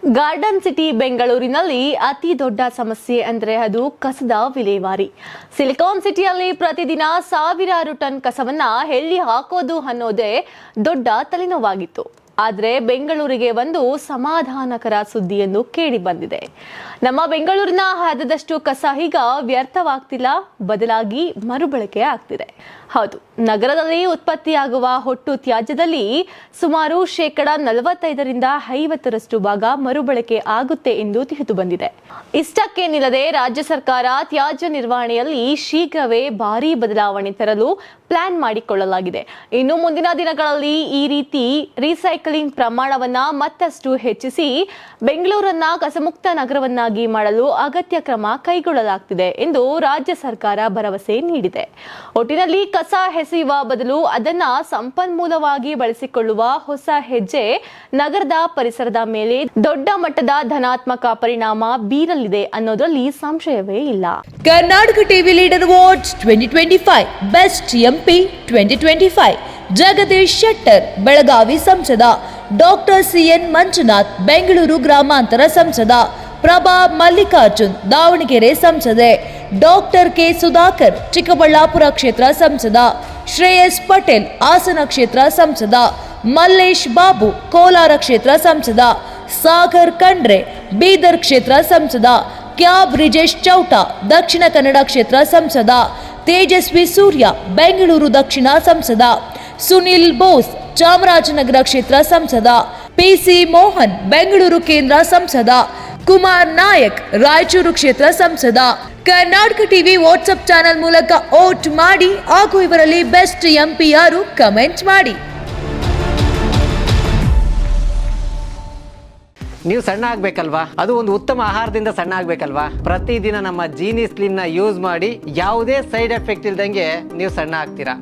Garden city ಬೆಂಗಳೂರಿನಲ್ಲಿ ಅತಿ ದೊಡ್ಡ ಸಮಸ್ಯೆ ಅಂದರೆ ಅದು ಕಸದ ವಿಲೇವಾರಿ. ಸಿಲಿಕಾನ್ ಸಿಟಿಯಲ್ಲಿ ಪ್ರತಿದಿನ ಸಾವಿರಾರು ಟನ್ ಕಸವನ್ನ ಎಲ್ಲಿ ಹಾಕೋದು ಅನ್ನೋದೇ ದೊಡ್ಡ ತಲೆನೋವಾಗಿತ್ತು. ಆದರೆ ಬೆಂಗಳೂರಿಗೆ ಒಂದು ಸಮಾಧಾನಕರ ಸುದ್ದಿಯನ್ನು ಕೇಳಿ ಬಂದಿದೆ. ನಮ್ಮ ಬೆಂಗಳೂರಿನ ಅರ್ಧದಷ್ಟು ಕಸ ಈಗ ವ್ಯರ್ಥವಾಗ್ತಿಲ್ಲ, ಬದಲಾಗಿ ಮರುಬಳಕೆ ಆಗ್ತಿದೆ. ಹೌದು, ನಗರದಲ್ಲಿ ಉತ್ಪತ್ತಿಯಾಗುವ ಹೊಟ್ಟು ತ್ಯಾಜ್ಯದಲ್ಲಿ ಸುಮಾರು 45ರಿಂದ 50% ಭಾಗ ಮರುಬಳಕೆ ಆಗುತ್ತೆ ಎಂದು ತಿಳಿದು ಬಂದಿದೆ. ಇಷ್ಟಕ್ಕೆ ನಿಲ್ಲದೆ ರಾಜ್ಯ ಸರ್ಕಾರ ತ್ಯಾಜ್ಯ ನಿರ್ವಹಣೆಯಲ್ಲಿ ಶೀಘ್ರವೇ ಭಾರೀ ಬದಲಾವಣೆ ತರಲು ಪ್ಲಾನ್ ಮಾಡಿಕೊಳ್ಳಲಾಗಿದೆ. ಇನ್ನು ಮುಂದಿನ ದಿನಗಳಲ್ಲಿ ಈ ರೀತಿ ರೀಸೈಕ್ಲಿಂಗ್ ಪ್ರಮಾಣವನ್ನ ಮತ್ತಷ್ಟು ಹೆಚ್ಚಿಸಿ ಬೆಂಗಳೂರನ್ನ ಕಸಮುಕ್ತ ನಗರವನ್ನಾಗಿ ಮಾಡಲು ಅಗತ್ಯ ಕ್ರಮ ಕೈಗೊಳ್ಳಲಾಗುತ್ತಿದೆ ಎಂದು ರಾಜ್ಯ ಸರ್ಕಾರ ಭರವಸೆ ನೀಡಿದೆ. ಒಟ್ಟಿನಲ್ಲಿ ಕಸ ಎಸೆಯುವ ಬದಲು ಅದನ್ನ ಸಂಪನ್ಮೂಲವಾಗಿ ಬಳಸಿಕೊಳ್ಳುವ ಹೊಸ ಹೆಜ್ಜೆ ನಗರದ ಪರಿಸರದ ಮೇಲೆ ದೊಡ್ಡ ಮಟ್ಟದ ಧನಾತ್ಮಕ ಪರಿಣಾಮ ಬೀರಲಿದೆ ಅನ್ನೋದ್ರಲ್ಲಿ ಸಂಶಯವೇ ಇಲ್ಲ. Karnataka TV leader awards 2025 best MP 2025 Jagadish Shettar Belagavi ಸಂಸದ, ಡಾಕ್ಟರ್ ಸಿಎನ್ ಮಂಜುನಾಥ್ ಬೆಂಗಳೂರು ಗ್ರಾಮಾಂತರ ಸಂಸದ, ಪ್ರಭಾ ಮಲ್ಲಿಕಾರ್ಜುನ್ ದಾವಣಗೆರೆ ಸಂಸದೆ, ಡಾಕ್ಟರ್ ಕೆ ಸುಧಾಕರ್ ಚಿಕ್ಕಬಳ್ಳಾಪುರ ಕ್ಷೇತ್ರ ಸಂಸದ, ಶ್ರೇಯಸ್ ಪಟೇಲ್ ಹಾಸನ ಕ್ಷೇತ್ರ ಸಂಸದ, ಮಲ್ಲೇಶ್ ಬಾಬು ಕೋಲಾರ ಕ್ಷೇತ್ರ ಸಂಸದ, ಸಾಗರ್ ಖಂಡ್ರೆ ಬೀದರ್ ಕ್ಷೇತ್ರ ಸಂಸದ, ಕ್ಯಾಬ್ ಬ್ರಿಜೇಶ್ ಚೌಟಾ ದಕ್ಷಿಣ ಕನ್ನಡ ಕ್ಷೇತ್ರ ಸಂಸದ, ತೇಜಸ್ವಿ ಸೂರ್ಯ ಬೆಂಗಳೂರು ದಕ್ಷಿಣ ಸಂಸದ, ಸುನಿಲ್ ಬೋಸ್ ಚಾಮರಾಜನಗರ ಕ್ಷೇತ್ರ ಸಂಸದ, ಪಿಸಿ ಮೋಹನ್ ಬೆಂಗಳೂರು ಕೇಂದ್ರ ಸಂಸದ, ಕುಮಾರ್ ನಾಯಕ್ ರಾಯಚೂರು ಕ್ಷೇತ್ರ ಸಂಸದ. ಕರ್ನಾಟಕ ಟಿವಿ ವಾಟ್ಸ್ಆಪ್ ಚಾನೆಲ್ ಮೂಲಕ ವೋಟ್ ಮಾಡಿ ಹಾಗೂ ಇವರಲ್ಲಿ ಬೆಸ್ಟ್ ಎಂಪಿ ಯಾರು ಕಮೆಂಟ್ ಮಾಡಿ. ನೀವು ಸಣ್ಣ ಆಗ್ಬೇಕಲ್ವಾ? ಅದು ಒಂದು ಉತ್ತಮ ಆಹಾರದಿಂದ ಸಣ್ಣ ಆಗ್ಬೇಕಲ್ವಾ? ಪ್ರತಿದಿನ ನಮ್ಮ ಜೀನಿ ಸ್ಲಿಮ್ ನ ಯೂಸ್ ಮಾಡಿ ಯಾವುದೇ ಸೈಡ್ ಎಫೆಕ್ಟ್ ಇಲ್ದಂಗೆ ನೀವು ಸಣ್ಣ ಆಗ್ತೀರಾ.